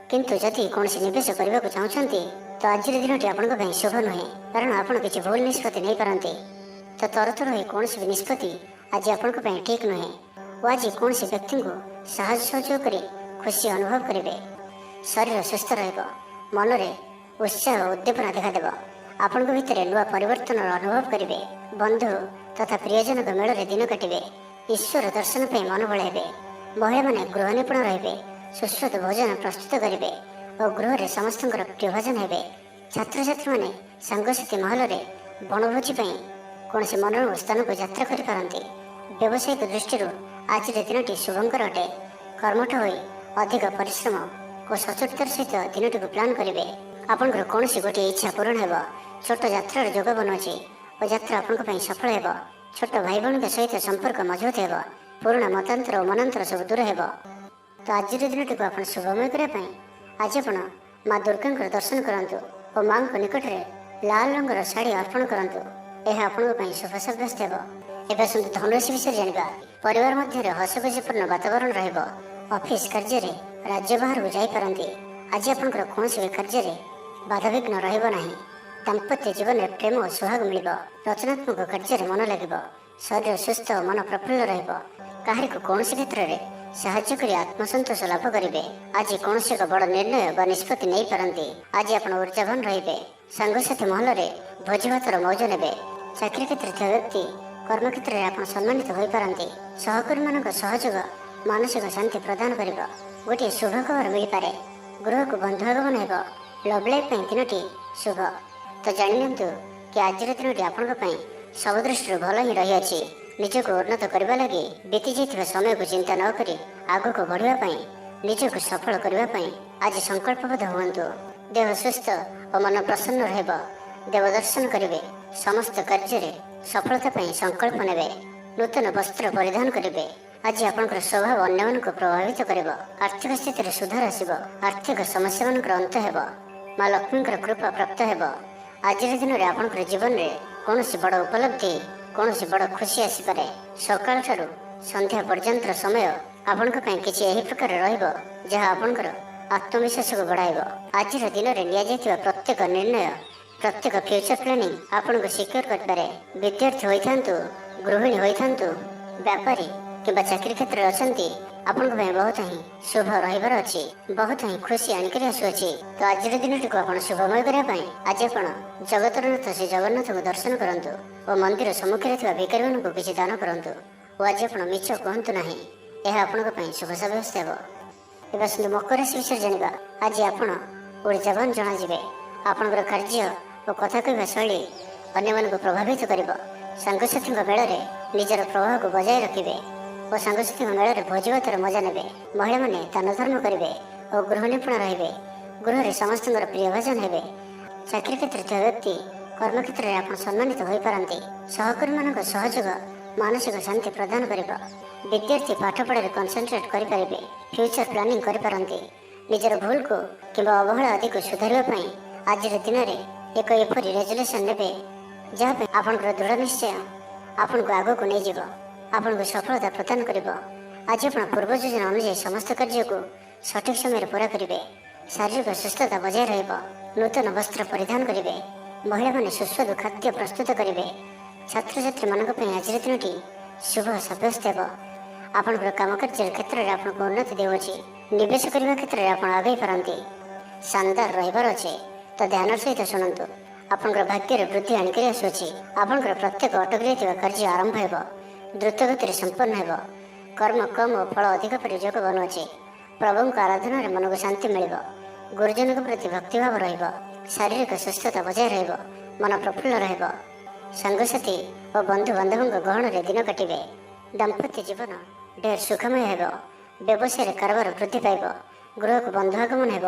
କିନ୍ତୁ ଯଦି କୌଣସି ନିବେଶ କରିବାକୁ ଚାହୁଁଛନ୍ତି ତ ଆଜିର ଦିନଟି ଆପଣଙ୍କ ପାଇଁ ଶୁଭ ନୁହେଁ, କାରଣ ଆପଣ କିଛି ଭୁଲ ନିଷ୍ପତ୍ତି ନେଇପାରନ୍ତି। ତ ତରତର ହୋଇ କୌଣସି ବି ନିଷ୍ପତ୍ତି ଆଜି ଆପଣଙ୍କ ପାଇଁ ଠିକ୍ ନୁହେଁ ଓ ଆଜି କୌଣସି ବ୍ୟକ୍ତିଙ୍କୁ ସାହାଯ୍ୟ ସହଯୋଗ କରି ଖୁସି ଅନୁଭବ କରିବେ। ଶରୀର ସୁସ୍ଥ ରହିବ, ମନରେ ଉତ୍ସାହ ଓ ଉଦ୍ଦୀପନା ଦେଖାଦେବ। ଆପଣଙ୍କ ଭିତରେ ନୂଆ ପରିବର୍ତ୍ତନର ଅନୁଭବ କରିବେ। ବନ୍ଧୁ ତଥା ପ୍ରିୟଜନଙ୍କ ମେଳରେ ଦିନ କାଟିବେ। ଈଶ୍ୱର ଦର୍ଶନ ପାଇଁ ମନ ବଳାଇବେ। ମହିଳାମାନେ ଗୃହ ନିପୁଣ ରହିବେ। ସୁସ୍ୱାଦୁ ଭୋଜନ ପ୍ରସ୍ତୁତ କରିବେ ଓ ଗୃହରେ ସମସ୍ତଙ୍କର ପ୍ରିୟ ଭୋଜନ ହେବେ। ଛାତ୍ରଛାତ୍ରୀମାନେ ସାଙ୍ଗସାଥି ମହଲରେ ବଣଭୋଜି ପାଇଁ କୌଣସି ମନୋରମ ସ୍ଥାନକୁ ଯାତ୍ରା କରିପାରନ୍ତି। ବ୍ୟବସାୟିକ ଦୃଷ୍ଟିରୁ ଆଜିର ଦିନଟି ଶୁଭଙ୍କର ଅଟେ। କର୍ମଠ ହୋଇ ଅଧିକ ପରିଶ୍ରମ ଓ ସଚୋଟତାର ସହିତ ଦିନଟିକୁ ପ୍ଲାନ୍ କରିବେ। ଆପଣଙ୍କର କୌଣସି ଗୋଟିଏ ଇଚ୍ଛା ପୂରଣ ହେବ। ଛୋଟ ଯାତ୍ରାର ଯୋଗ ବନୁଅଛି ଓ ଯାତ୍ରା ଆପଣଙ୍କ ପାଇଁ ସଫଳ ହେବ। ଛୋଟ ଭାଇ ଭଉଣୀଙ୍କ ସହିତ ସମ୍ପର୍କ ମଜବୁତ ହେବ। ପୁରୁଣା ମତାନ୍ତର ଓ ମନାନ୍ତର ସବୁ ଦୂର ହେବ। ତ ଆଜିର ଦିନଟିକୁ ଆପଣ ଶୁଭମୟ କରିବା ପାଇଁ ଆଜି ଆପଣ ମା ଦୁର୍ଗାଙ୍କର ଦର୍ଶନ କରନ୍ତୁ ଓ ମାଙ୍କ ନିକଟରେ ଲାଲ ରଙ୍ଗର ଶାଢ଼ୀ ଅର୍ପଣ କରନ୍ତୁ। ଏହା ଆପଣଙ୍କ ପାଇଁ ଶୁଭ ସାବ୍ୟସ୍ତ ହେବ। ଏବେ ଆସନ୍ତୁ ଧନୁରାଶି ବିଷୟରେ ଜାଣିବା। ପରିବାର ମଧ୍ୟରେ ହସଖୁସିପୂର୍ଣ୍ଣ ବାତାବରଣ ରହିବ। ଅଫିସ କାର୍ଯ୍ୟରେ ରାଜ୍ୟ ବାହାରକୁ ଯାଇପାରନ୍ତି। ଆଜି ଆପଣଙ୍କର କୌଣସି ବି କାର୍ଯ୍ୟରେ ବାଧାବିଘ୍ନ ରହିବ ନାହିଁ। ଦାମ୍ପତ୍ୟ ଜୀବନରେ ପ୍ରେମ ଓ ସୁହାଗ ମିଳିବ। ରଚନାତ୍ମକ କାର୍ଯ୍ୟରେ ମନ ଲାଗିବ। ଶରୀର ସୁସ୍ଥ ଓ ମନ ପ୍ରଫୁଲ୍ଲ ରହିବ। କାହାରିକୁ କୌଣସି କ୍ଷେତ୍ରରେ ସାହାଯ୍ୟ କରି ଆତ୍ମସନ୍ତୋଷ ଲାଭ କରିବେ। ଆଜି କୌଣସି ଏକ ବଡ଼ ନିର୍ଣ୍ଣୟ ବା ନିଷ୍ପତ୍ତି ନେଇପାରନ୍ତି। ଆଜି ଆପଣ ଉର୍ଜାବାନ ରହିବେ। ସାଙ୍ଗସାଥି ମହଲରେ ଭୋଜିଭାତର ମୌଜ ନେବେ। ଚାକିରି କ୍ଷେତ୍ରରେ ଥିବା ବ୍ୟକ୍ତି କର୍ମକ୍ଷେତ୍ରରେ ଆପଣ ସମ୍ମାନିତ ହୋଇପାରନ୍ତି। ସହକର୍ମୀମାନଙ୍କ ସହଯୋଗ ମାନସିକ ଶାନ୍ତି ପ୍ରଦାନ କରିବ। ଗୋଟିଏ ଶୁଭ ଖବର ମିଳିପାରେ। ଗୃହକୁ ବନ୍ଧୁ ଆଗମନ ହେବ। ଲଭ୍ ଲାଇଫ୍ ପାଇଁ ଦିନଟି ଶୁଭ। ତ ଜାଣିନିଅନ୍ତୁ କି ଆଜିର ଦିନଟି ଆପଣଙ୍କ ପାଇଁ ସବୁ ଦୃଷ୍ଟିରୁ ଭଲ ହିଁ ରହିଅଛି। ନିଜକୁ ଉନ୍ନତ କରିବା ଲାଗି ବିତି ଯାଇଥିବା ସମୟକୁ ଚିନ୍ତା ନ କରି ଆଗକୁ ବଢ଼ିବା ପାଇଁ, ନିଜକୁ ସଫଳ କରିବା ପାଇଁ ଆଜି ସଂକଳ୍ପବଦ୍ଧ ହୁଅନ୍ତୁ। ଦେହ ସୁସ୍ଥ ଓ ମନ ପ୍ରସନ୍ନ ରହିବ। ଦେବ ଦର୍ଶନ କରିବେ। ସମସ୍ତ କାର୍ଯ୍ୟରେ ସଫଳତା ପାଇଁ ସଂକଳ୍ପ ନେବେ। ନୂତନ ବସ୍ତ୍ର ପରିଧାନ କରିବେ। ଆଜି ଆପଣଙ୍କର ସ୍ୱଭାବ ଅନ୍ୟମାନଙ୍କୁ ପ୍ରଭାବିତ କରିବ। ଆର୍ଥିକ ସ୍ଥିତିରେ ସୁଧାର ଆସିବ। ଆର୍ଥିକ ସମସ୍ୟାମାନଙ୍କର ଅନ୍ତ ହେବ। ମା ଲକ୍ଷ୍ମୀଙ୍କର କୃପା ପ୍ରାପ୍ତ ହେବ। ଆଜିର ଦିନରେ ଆପଣଙ୍କର ଜୀବନରେ କୌଣସି ବଡ଼ ଉପଲବ୍ଧି, କୌଣସି ବଡ଼ ଖୁସି ଆସିପାରେ। ସକାଳଠାରୁ ସନ୍ଧ୍ୟା ପର୍ଯ୍ୟନ୍ତର ସମୟ ଆପଣଙ୍କ ପାଇଁ କିଛି ଏହି ପ୍ରକାର ରହିବ ଯାହା ଆପଣଙ୍କର ଆତ୍ମବିଶ୍ୱାସକୁ ବଢ଼ାଇବ। ଆଜିର ଦିନରେ ନିଆଯାଇଥିବା ପ୍ରତ୍ୟେକ ନିର୍ଣ୍ଣୟ, ପ୍ରତ୍ୟେକ ଫ୍ୟୁଚର ପ୍ଲାନିଂ ଆପଣଙ୍କୁ ସିକ୍ୟୁର କରିପାରେ। ବିଦ୍ୟାର୍ଥୀ ହୋଇଥାନ୍ତୁ, ଗୃହିଣୀ ହୋଇଥାନ୍ତୁ, ବ୍ୟାପାରୀ କିମ୍ବା ଚାକିରି କ୍ଷେତ୍ରରେ ଅଛନ୍ତି, ଆପଣଙ୍କ ପାଇଁ ବହୁତ ହିଁ ଶୁଭ ରହିବାର ଅଛି। ବହୁତ ହିଁ ଖୁସି ଆଣିକରି ଆସୁଅଛି। ତ ଆଜିର ଦିନଟିକୁ ଆପଣ ଶୁଭମୟ କରିବା ପାଇଁ ଆଜି ଆପଣ ଜଗତରନାଥ ଶ୍ରୀ ଜଗନ୍ନାଥଙ୍କୁ ଦର୍ଶନ କରନ୍ତୁ ଓ ମନ୍ଦିର ସମ୍ମୁଖରେ ଥିବା ଭିକାରୀମାନଙ୍କୁ କିଛି ଦାନ କରନ୍ତୁ ଓ ଆଜି ଆପଣ ମିଛ କୁହନ୍ତୁ ନାହିଁ। ଏହା ଆପଣଙ୍କ ପାଇଁ ଶୁଭ ସାବ୍ୟସ୍ତ ହେବ। ଏବେ ଆସନ୍ତୁ ମକର ରାଶି ବିଷୟରେ ଜାଣିବା। ଆଜି ଆପଣ ଉର୍ଜାବାନ ଜଣାଯିବେ। ଆପଣଙ୍କର କାର୍ଯ୍ୟ ଓ କଥା କହିବା ଶୈଳୀ ଅନ୍ୟମାନଙ୍କୁ ପ୍ରଭାବିତ କରିବ। ସାଙ୍ଗସାଥୀଙ୍କ ମେଳରେ ନିଜର ପ୍ରଭାବକୁ ବଜାୟ ରଖିବେ ଓ ସାଙ୍ଗସାଥୀଙ୍କ ମେଳରେ ଭୋଜିଭାତର ମଜା ନେବେ। ମହିଳାମାନେ ଦାନ ଧର୍ମ କରିବେ ଓ ଗୃହ ନିପୁଣ ରହିବେ। ଗୃହରେ ସମସ୍ତଙ୍କର ପ୍ରିୟ ଭୋଜନ ହେବେ। ଚାକିରି କ୍ଷେତ୍ରରେ ଥିବା ବ୍ୟକ୍ତି କର୍ମକ୍ଷେତ୍ରରେ ଆପଣ ସମ୍ମାନିତ ହୋଇପାରନ୍ତି। ସହକର୍ମୀମାନଙ୍କ ସହଯୋଗ ମାନସିକ ଶାନ୍ତି ପ୍ରଦାନ କରିବ। ବିଦ୍ୟାର୍ଥୀ ପାଠପଢ଼ାରେ କନସେନଟ୍ରେଟ୍ କରିପାରିବେ। ଫ୍ୟୁଚର ପ୍ଲାନିଂ କରିପାରନ୍ତି। ନିଜର ଭୁଲକୁ କିମ୍ବା ଅବହେଳା ଆଦିକୁ ସୁଧାରିବା ପାଇଁ ଆଜିର ଦିନରେ ଏକ ଏପରି ରେଜୁଲେସନ୍ ନେବେ ଯାହା ପାଇଁ ଆପଣଙ୍କର ଦୃଢ଼ ନିଶ୍ଚୟ ଆପଣଙ୍କୁ ଆଗକୁ ନେଇଯିବ, ଆପଣଙ୍କୁ ସଫଳତା ପ୍ରଦାନ କରିବ। ଆଜି ଆପଣ ପୂର୍ବ ଯୋଜନା ଅନୁଯାୟୀ ସମସ୍ତ କାର୍ଯ୍ୟକୁ ସଠିକ୍ ସମୟରେ ପୁରା କରିବେ। ଶାରୀରିକ ସୁସ୍ଥତା ବଜାୟ ରହିବ। ନୂତନ ବସ୍ତ୍ର ପରିଧାନ କରିବେ। ମହିଳାମାନେ ସୁସ୍ୱାଦୁ ଖାଦ୍ୟ ପ୍ରସ୍ତୁତ କରିବେ। ଛାତ୍ରଛାତ୍ରୀମାନଙ୍କ ପାଇଁ ଆଜିର ଦିନଟି ଶୁଭ ସାବ୍ୟସ୍ତ ହେବ। ଆପଣଙ୍କର କାମକାର୍ଯ୍ୟର କ୍ଷେତ୍ରରେ ଆପଣଙ୍କୁ ଉନ୍ନତି ଦେଉଅଛି। ନିବେଶ କରିବା କ୍ଷେତ୍ରରେ ଆପଣ ଆଗେଇ ପାରନ୍ତି। ଶାନଦାର ରହିବାର ଅଛି। ତ ଧ୍ୟାନର ସହିତ ଶୁଣନ୍ତୁ। ଆପଣଙ୍କର ଭାଗ୍ୟରେ ବୃଦ୍ଧି ଆଣିକରି ଆସୁଅଛି। ଆପଣଙ୍କର ପ୍ରତ୍ୟେକ ଅଟକି ରହିଥିବା କାର୍ଯ୍ୟ ଆରମ୍ଭ ହେବ। ଦ୍ରୁତ ଗତିରେ ସମ୍ପନ୍ନ ହେବ। କର୍ମ କମ୍ ଓ ଫଳ ଅଧିକ ପରି ଯୋଗ ବନୁଅଛି। ପ୍ରଭୁଙ୍କ ଆରାଧନାରେ ମନକୁ ଶାନ୍ତି ମିଳିବ। ଗୁରୁଜନଙ୍କ ପ୍ରତି ଭକ୍ତିଭାବ ରହିବ। ଶାରୀରିକ ସୁସ୍ଥତା ବଜାୟ ରହିବ। ମନ ପ୍ରଫୁଲ୍ଲ ରହିବ। ସାଙ୍ଗସାଥୀ ଓ ବନ୍ଧୁବାନ୍ଧବଙ୍କ ଗହଣରେ ଦିନ କାଟିବେ। ଦାମ୍ପତ୍ୟ ଜୀବନ ଢେର ସୁଖମୟ ହେବ। ବ୍ୟବସାୟରେ କାରବାର ବୃଦ୍ଧି ପାଇବ। ଗୃହକୁ ବନ୍ଧୁ ଆଗମନ ହେବ।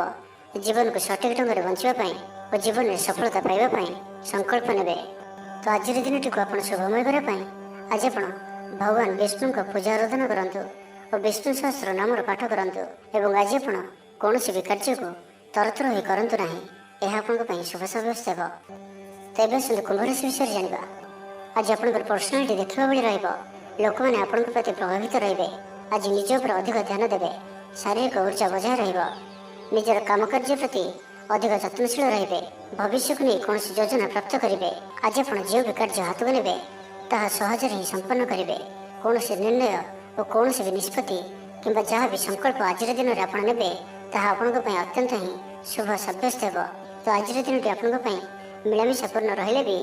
ଜୀବନକୁ ସଠିକ୍ ଢଙ୍ଗରେ ବଞ୍ଚିବା ପାଇଁ ଓ ଜୀବନରେ ସଫଳତା ପାଇବା ପାଇଁ ସଂକଳ୍ପ ନେବେ। ତ ଆଜିର ଦିନଟିକୁ ଆପଣ ଶୁଭମୟ କରିବା ପାଇଁ ଆଜି ଆପଣ ଭଗବାନ ବିଷ୍ଣୁଙ୍କ ପୂଜା ଆରାଧନା କରନ୍ତୁ ଓ ବିଷ୍ଣୁ ସହସ୍ର ନାମର ପାଠ କରନ୍ତୁ ଏବଂ ଆଜି ଆପଣ କୌଣସି ବି କାର୍ଯ୍ୟକୁ ତରତର ହୋଇ କରନ୍ତୁ ନାହିଁ। ଏହା ଆପଣଙ୍କ ପାଇଁ ଶୁଭ ସାବ୍ୟସ୍ତ ହେବ। ତେବେ ଆସନ୍ତୁ କୁମ୍ଭରାଶି ବିଷୟରେ ଜାଣିବା। ଆଜି ଆପଣଙ୍କର ପର୍ସନାଲିଟି ଦେଖିବା ଭଳି ରହିବ। ଲୋକମାନେ ଆପଣଙ୍କ ପ୍ରତି ପ୍ରଭାବିତ ରହିବେ। ଆଜି ନିଜ ଉପରେ ଅଧିକ ଧ୍ୟାନ ଦେବେ। ଶାରୀରିକ ଉର୍ଜା ବଜାୟ ରହିବ। ନିଜର କାମକାର୍ଯ୍ୟ ପ୍ରତି ଅଧିକ ଯତ୍ନଶୀଳ ରହିବେ। ଭବିଷ୍ୟକୁ ନେଇ କୌଣସି ଯୋଜନା ପ୍ରାପ୍ତ କରିବେ। ଆଜି ଆପଣ ଯେଉଁ ବି କାର୍ଯ୍ୟ ହାତକୁ ନେବେ ତାହା ସହଜରେ ହିଁ ସମ୍ପନ୍ନ କରିବେ। କୌଣସି ନିର୍ଣ୍ଣୟ ଓ କୌଣସି ବି ନିଷ୍ପତ୍ତି କିମ୍ବା ଯାହା ବି ସଂକଳ୍ପ ଆଜିର ଦିନରେ ଆପଣ ନେବେ ତାହା ଆପଣଙ୍କ ପାଇଁ ଅତ୍ୟନ୍ତ ହିଁ ଶୁଭ ସାବ୍ୟସ୍ତ ହେବ। ତ ଆଜିର ଦିନଟି ଆପଣଙ୍କ ପାଇଁ ମିଳାମିଶାପୂର୍ଣ୍ଣ ରହିଲେ ବି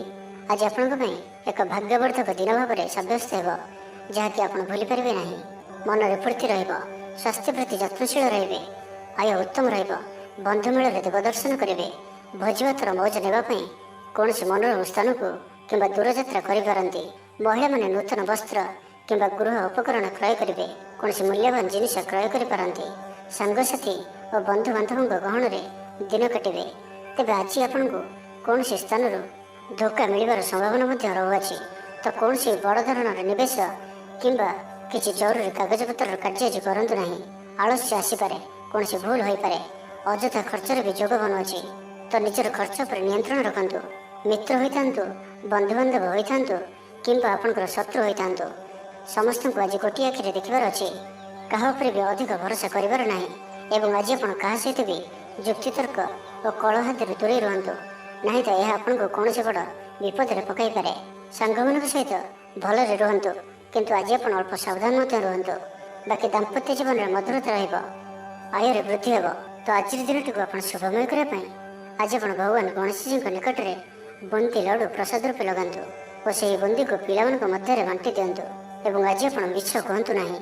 ଆଜି ଆପଣଙ୍କ ପାଇଁ ଏକ ଭାଗ୍ୟବର୍ଦ୍ଧକ ଦିନ ଭାବରେ ସାବ୍ୟସ୍ତ ହେବ, ଯାହାକି ଆପଣ ଭୁଲିପାରିବେ ନାହିଁ। ମନରେ ଫୁର୍ତ୍ତି ରହିବ, ସ୍ୱାସ୍ଥ୍ୟ ପ୍ରତି ଯତ୍ନଶୀଳ ରହିବେ, ଆୟ ଉତ୍ତମ ରହିବ, ବନ୍ଧୁ ମେଳରେ ଦେବ ଦର୍ଶନ କରିବେ। ଭୋଜିଭାତର ମୌଜ ନେବା ପାଇଁ କୌଣସି ମନୋରମ ସ୍ଥାନକୁ କିମ୍ବା ଦୂରଯାତ୍ରା କରିପାରନ୍ତି। ମହିଳାମାନେ ନୂତନ ବସ୍ତ୍ର କିମ୍ବା ଗୃହ ଉପକରଣ କ୍ରୟ କରିବେ। କୌଣସି ମୂଲ୍ୟବାନ ଜିନିଷ କ୍ରୟ କରିପାରନ୍ତି। ସାଙ୍ଗସାଥି ଓ ବନ୍ଧୁବାନ୍ଧବଙ୍କ ଗହଣରେ ଦିନ କାଟିବେ। ତେବେ ଆଜି ଆପଣଙ୍କୁ କୌଣସି ସ୍ଥାନରୁ ଧୋକା ମିଳିବାର ସମ୍ଭାବନା ମଧ୍ୟ ରହୁଅଛି। ତ କୌଣସି ବଡ଼ ଧରଣର ନିବେଶ କିମ୍ବା କିଛି ଜରୁରୀ କାଗଜପତ୍ରର କାର୍ଯ୍ୟ ଆଜି କରନ୍ତୁ ନାହିଁ। ଆଳସ୍ୟ ଆସିପାରେ, କୌଣସି ଭୁଲ ହୋଇପାରେ, ଅଯଥା ଖର୍ଚ୍ଚରେ ବି ଯୋଗ ବନୁଅଛି। ତ ନିଜର ଖର୍ଚ୍ଚ ଉପରେ ନିୟନ୍ତ୍ରଣ ରଖନ୍ତୁ। ମିତ୍ର ହୋଇଥାନ୍ତୁ, ବନ୍ଧୁବାନ୍ଧବ ହୋଇଥାନ୍ତୁ କିମ୍ବା ଆପଣଙ୍କର ଶତ୍ରୁ ହୋଇଥାନ୍ତୁ, ସମସ୍ତଙ୍କୁ ଆଜି ଗୋଟିଏ ଆଖିରେ ଦେଖିବାର ଅଛି। କାହା ଉପରେ ବି ଅଧିକ ଭରସା କରିବାର ନାହିଁ। ଏବଂ ଆଜି ଆପଣ କାହା ସହିତ ବି ଯୁକ୍ତିତର୍କ ଓ କଳହାତରୁ ଦୂରେଇ ରୁହନ୍ତୁ, ନାହିଁ ତ ଏହା ଆପଣଙ୍କୁ କୌଣସି ବଡ଼ ବିପଦରେ ପକାଇପାରେ। ସାଙ୍ଗମାନଙ୍କ ସହିତ ଭଲରେ ରୁହନ୍ତୁ, କିନ୍ତୁ ଆଜି ଆପଣ ଅଳ୍ପ ସାବଧାନ ମଧ୍ୟ ରୁହନ୍ତୁ। ବାକି ଦାମ୍ପତ୍ୟ ଜୀବନରେ ମଧୁରତା ରହିବ, ଆୟରେ ବୃଦ୍ଧି ହେବ। ତ ଆଜିର ଦିନଟିକୁ ଆପଣ ଶୁଭମୟ କରିବା ପାଇଁ ଆଜି ଆପଣ ଭଗବାନ ଗଣେଶଜୀଙ୍କ ନିକଟରେ ବୁନ୍ଦି ଲଡ଼ୁ ପ୍ରସାଦ ରୂପେ ଲଗାନ୍ତୁ ଓ ସେହି ବୁନ୍ଦିକୁ ପିଲାମାନଙ୍କ ମଧ୍ୟରେ ବାଣ୍ଟି ଦିଅନ୍ତୁ। ଏବଂ ଆଜି ଆପଣ ମିଛ କୁହନ୍ତୁ ନାହିଁ,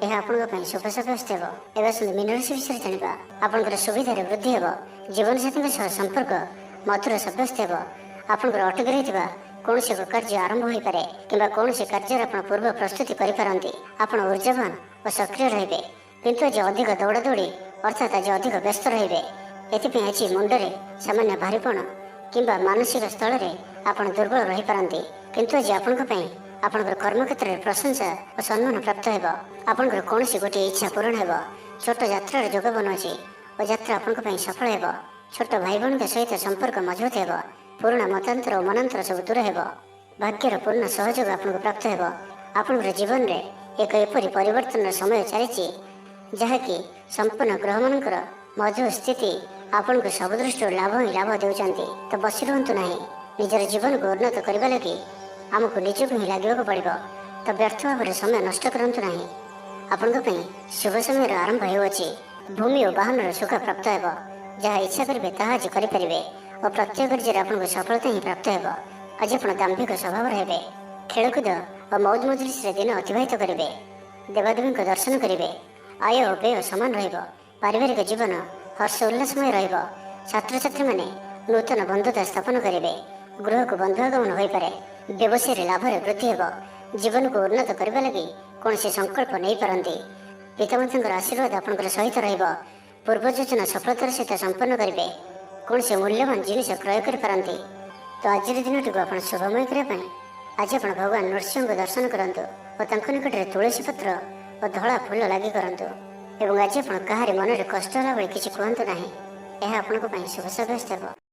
ଏହା ଆପଣଙ୍କ ପାଇଁ ଶୁଭ ସାବ୍ୟସ୍ତ ହେବ। ଏବେ ଆସନ୍ତୁ ମୀନ ରାଶି ବିଷୟରେ ଜାଣିବା। ଆପଣଙ୍କର ସୁବିଧାରେ ବୃଦ୍ଧି ହେବ, ଜୀବନସାଥୀଙ୍କ ସହ ସମ୍ପର୍କ ମଧୁର ସାବ୍ୟସ୍ତ ହେବ। ଆପଣଙ୍କର ଅଟକି ରହିଥିବା କୌଣସି ଏକ କାର୍ଯ୍ୟ ଆରମ୍ଭ ହୋଇପାରେ କିମ୍ବା କୌଣସି କାର୍ଯ୍ୟରେ ଆପଣ ପୂର୍ବ ପ୍ରସ୍ତୁତି କରିପାରନ୍ତି। ଆପଣ ଊର୍ଜାବାନ ଓ ସକ୍ରିୟ ରହିବେ, କିନ୍ତୁ ଆଜି ଅଧିକ ଦୌଡ଼ାଦୌଡ଼ି ଅର୍ଥାତ୍ ଆଜି ଅଧିକ ବ୍ୟସ୍ତ ରହିବେ। ଏଥିପାଇଁ ଆଜି ମୁଣ୍ଡରେ ସାମାନ୍ୟ ଭାରୀପଣ କିମ୍ବା ମାନସିକ ସ୍ଥଳରେ ଆପଣ ଦୁର୍ବଳ ରହିପାରନ୍ତି। କିନ୍ତୁ ଆଜି ଆପଣଙ୍କ ପାଇଁ ଆପଣଙ୍କର କର୍ମକ୍ଷେତ୍ରରେ ପ୍ରଶଂସା ଓ ସମ୍ମାନ ପ୍ରାପ୍ତ ହେବ। ଆପଣଙ୍କର କୌଣସି ଗୋଟିଏ ଇଚ୍ଛା ପୂରଣ ହେବ। ଛୋଟ ଯାତ୍ରାର ଯୋଗ ବନୁଅଛି ଓ ଯାତ୍ରା ଆପଣଙ୍କ ପାଇଁ ସଫଳ ହେବ। ଛୋଟ ଭାଇ ଭଉଣୀଙ୍କ ସହିତ ସମ୍ପର୍କ ମଜବୁତ ହେବ। ପୁରୁଣା ମତାନ୍ତର ଓ ମନାନ୍ତର ସବୁ ଦୂର ହେବ। ଭାଗ୍ୟର ପୂର୍ଣ୍ଣ ସହଯୋଗ ଆପଣଙ୍କୁ ପ୍ରାପ୍ତ ହେବ। ଆପଣଙ୍କର ଜୀବନରେ ଏକ ଏପରି ପରିବର୍ତ୍ତନର ସମୟ ଚାଲିଛି ଯାହାକି ସମ୍ପୂର୍ଣ୍ଣ ଗ୍ରହମାନଙ୍କର ମଜବୁତ ସ୍ଥିତି ଆପଣଙ୍କୁ ସବୁ ଦୃଷ୍ଟିରୁ ଲାଭ ହିଁ ଲାଭ ଦେଉଛନ୍ତି। ତ ବସି ରୁହନ୍ତୁ ନାହିଁ। ନିଜର ଜୀବନକୁ ଉନ୍ନତ କରିବା ଲାଗି ଆମକୁ ନିଜକୁ ହିଁ ଲାଗିବାକୁ ପଡ଼ିବ। ତ ବ୍ୟର୍ଥ ଭାବରେ ସମୟ ନଷ୍ଟ କରନ୍ତୁ ନାହିଁ। ଆପଣଙ୍କ ପାଇଁ ଶୁଭ ସମୟର ଆରମ୍ଭ ହେଉଅଛି। ଭୂମି ଓ ବାହନର ସୁଖ ପ୍ରାପ୍ତ ହେବ। ଯାହା ଇଚ୍ଛା କରିବେ ତାହା ଆଜି କରିପାରିବେ ଓ ପ୍ରତ୍ୟେକ କାର୍ଯ୍ୟରେ ଆପଣଙ୍କୁ ସଫଳତା ହିଁ ପ୍ରାପ୍ତ ହେବ। ଆଜି ଆପଣ ଦାମ୍ଭିକ ସ୍ୱଭାବର ହେବେ। ଖେଳକୁଦ ଓ ମୌଜ ମଜଲିସରେ ଦିନ ଅତିବାହିତ କରିବେ। ଦେବାଦେବୀଙ୍କ ଦର୍ଶନ କରିବେ। ଆୟ ଓ ବ୍ୟୟ ସମାନ ରହିବ। ପାରିବାରିକ ଜୀବନ ହର୍ଷ ଉଲ୍ଲାସମୟ ରହିବ। ଛାତ୍ରଛାତ୍ରୀମାନେ ନୂତନ ବନ୍ଧୁତା ସ୍ଥାପନ କରିବେ। ଗୃହକୁ ବନ୍ଧୁ ଆଗମନ ହୋଇପାରେ। ବ୍ୟବସାୟରେ ଲାଭରେ ବୃଦ୍ଧି ହେବ। ଜୀବନକୁ ଉନ୍ନତ କରିବା ଲାଗି କୌଣସି ସଂକଳ୍ପ ନେଇପାରନ୍ତି। ପିତାମାତାଙ୍କର ଆଶୀର୍ବାଦ ଆପଣଙ୍କର ସହିତ ରହିବ। ପୂର୍ବ ଯୋଜନା ସଫଳତାର ସହିତ ସମ୍ପନ୍ନ କରିବେ। କୌଣସି ମୂଲ୍ୟବାନ ଜିନିଷ କ୍ରୟ କରିପାରନ୍ତି। ତ ଆଜିର ଦିନଟିକୁ ଆପଣ ଶୁଭମୟ କରିବା ପାଇଁ ଆଜି ଆପଣ ଭଗବାନ ନୃସିଂହଙ୍କୁ ଦର୍ଶନ କରନ୍ତୁ ଓ ତାଙ୍କ ନିକଟରେ ତୁଳସୀ ପତ୍ର ଓ ଧଳା ଫୁଲ ଲାଗି କରନ୍ତୁ। ଏବଂ ଆଜି ଆପଣ କାହାରି ମନରେ କଷ୍ଟ ହେଲା ଭଳି କିଛି କୁହନ୍ତୁ ନାହିଁ। ଏହା ଆପଣଙ୍କ ପାଇଁ ଶୁଭ ସାବ୍ୟସ୍ତ ହେବ।